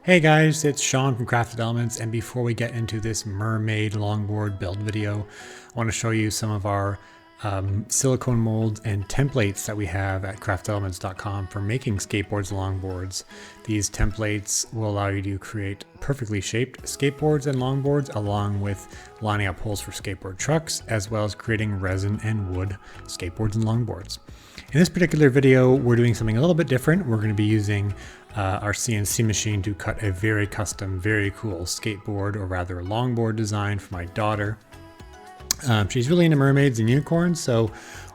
Hey guys, it's Sean from Crafted Elements, and before we get into this Mermaid Longboard build video, I want to show you some of our silicone molds and templates that we have at craftelements.com for making skateboards and longboards. These templates will allow you to create perfectly shaped skateboards and longboards, along with lining up holes for skateboard trucks, as well as creating resin and wood skateboards and longboards. In this particular video, we're doing something a little bit different. We're going to be using our CNC machine to cut a very custom, very cool skateboard, or rather a longboard design for my daughter. She's really into mermaids and unicorns, so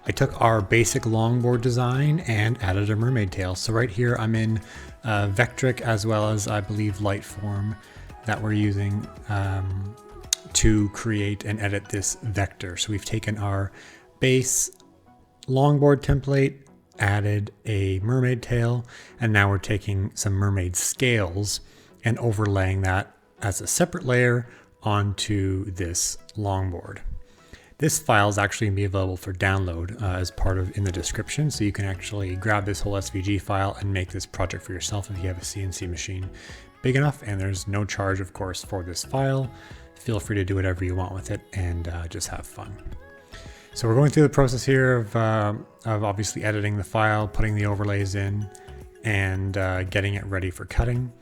I took our basic longboard design and added a mermaid tail. So right here I'm in Vectric, as well as I believe Lightform, that we're using to create and edit this vector. So we've taken our base longboard template, added a mermaid tail, and now we're taking some mermaid scales and overlaying that as a separate layer onto this longboard. This file is actually going to be available for download as part of in the description, so you can actually grab this whole SVG file and make this project for yourself if you have a CNC machine big enough, and there's no charge, of course, for this file. Feel free to do whatever you want with it and just have fun. So we're going through the process here of obviously editing the file, putting the overlays in, and getting it ready for cutting.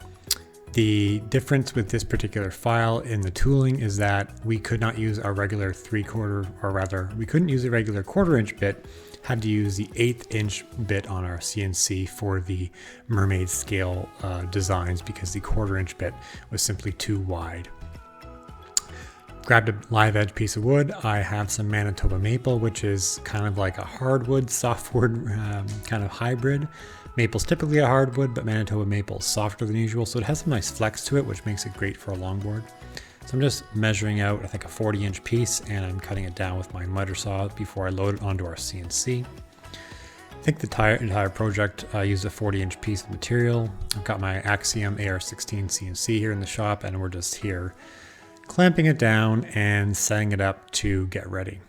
The difference with this particular file in the tooling is that we could not use our regular we couldn't use a regular 1/4 inch bit, had to use the 1/8 inch bit on our CNC for the mermaid scale designs, because the 1/4 inch bit was simply too wide. Grabbed a live edge piece of wood. I have some Manitoba maple, which is kind of like a hardwood, softwood kind of hybrid. Maple's typically a hardwood, but Manitoba maple is softer than usual, so it has some nice flex to it, which makes it great for a longboard. So I'm just measuring out, I think, a 40-inch piece, and I'm cutting it down with my miter saw before I load it onto our CNC. I think the entire project used a 40-inch piece of material. I've got my Axiom AR16 CNC here in the shop, and we're just here clamping it down and setting it up to get ready.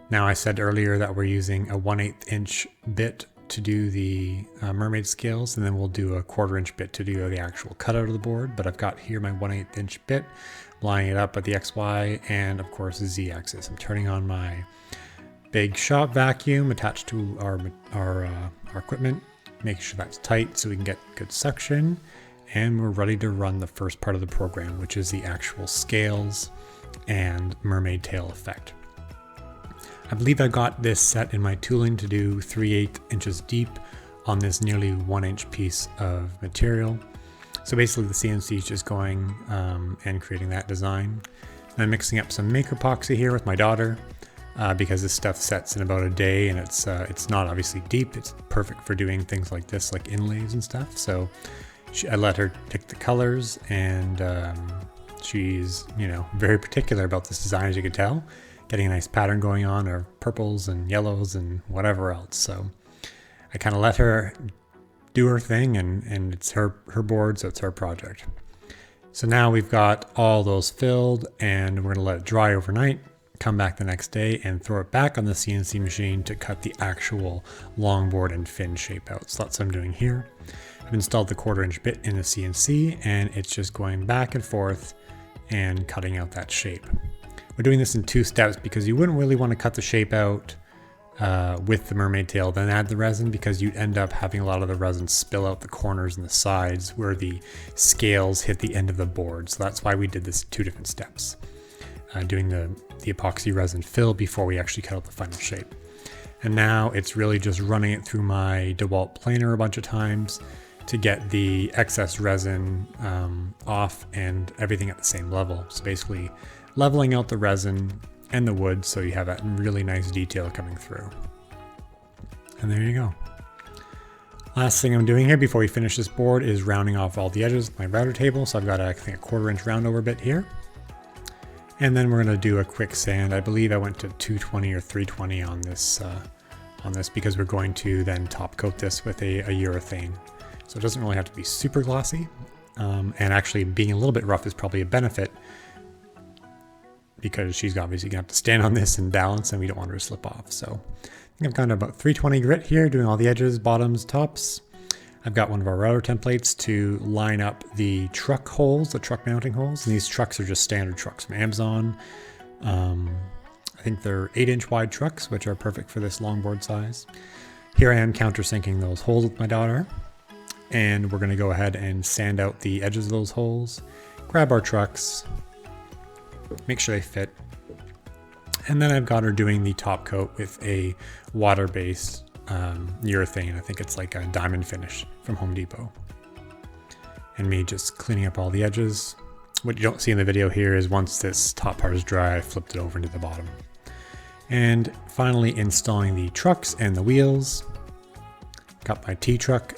Now, I said earlier that we're using a 1/8 inch bit to do the mermaid scales, and then we'll do a 1/4 inch bit to do the actual cutout of the board. But I've got here my 1/8 inch bit, lining it up at the XY and of course the Z axis. I'm turning on my big shop vacuum attached to our equipment, making sure that's tight so we can get good suction. And we're ready to run the first part of the program, which is the actual scales and mermaid tail effect. I believe I got this set in my tooling to do 3/8 inches deep on this nearly 1 inch piece of material. So basically the CNC is just going and creating that design. I'm mixing up some MakerPoxy here with my daughter because this stuff sets in about a day, and it's not obviously deep. It's perfect for doing things like this, like inlays and stuff. So I let her pick the colors, and she's, very particular about this design, as you can tell. Getting a nice pattern going on, or purples and yellows and whatever else. So I kind of let her do her thing, and it's her board, so it's her project. So now we've got all those filled, and we're going to let it dry overnight, come back the next day and throw it back on the CNC machine to cut the actual longboard and fin shape out. So that's what I'm doing here. I've installed the 1/4 inch bit in the CNC, and it's just going back and forth and cutting out that shape. We're doing this in 2 steps because you wouldn't really want to cut the shape out with the mermaid tail, then add the resin, because you'd end up having a lot of the resin spill out the corners and the sides where the scales hit the end of the board. So that's why we did this in 2 different steps. Doing the epoxy resin fill before we actually cut out the final shape. And now it's really just running it through my DeWalt planer a bunch of times to get the excess resin off and everything at the same level. So basically leveling out the resin and the wood so you have that really nice detail coming through. And there you go. Last thing I'm doing here before we finish this board is rounding off all the edges with my router table. So I've got, I think, a 1/4 inch roundover bit here. And then we're going to do a quick sand. I believe I went to 220 or 320 on this because we're going to then top coat this with a urethane. So it doesn't really have to be super glossy. And actually being a little bit rough is probably a benefit, because she's obviously going to have to stand on this and balance, and we don't want her to slip off. So I think I've gone to about 320 grit here, doing all the edges, bottoms, tops. I've got one of our router templates to line up the truck holes, the truck mounting holes. And these trucks are just standard trucks from Amazon. I think they're 8-inch wide trucks, which are perfect for this longboard size. Here I am countersinking those holes with my daughter. And we're gonna go ahead and sand out the edges of those holes, grab our trucks, make sure they fit. And then I've got her doing the top coat with a water-based urethane. I think it's like a diamond finish from Home Depot. And me just cleaning up all the edges. What you don't see in the video here is once this top part is dry, I flipped it over into the bottom. And finally installing the trucks and the wheels. Got my T-truck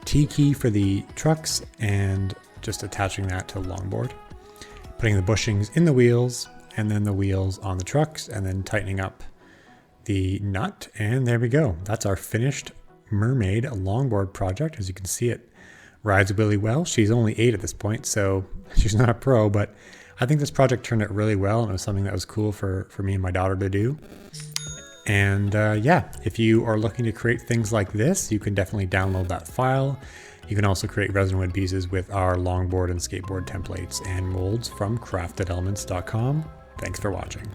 T-key for the trucks and just attaching that to the longboard. Putting the bushings in the wheels and then the wheels on the trucks and then tightening up the nut. And there we go. That's our finished Mermaid longboard project. As you can see, it rides really well. She's only 8 at this point, so she's not a pro, but I think this project turned out really well, and it was something that was cool for me and my daughter to do. And yeah, if you are looking to create things like this, you can definitely download that file. You can also create resin wood pieces with our longboard and skateboard templates and molds from craftedelements.com. Thanks for watching.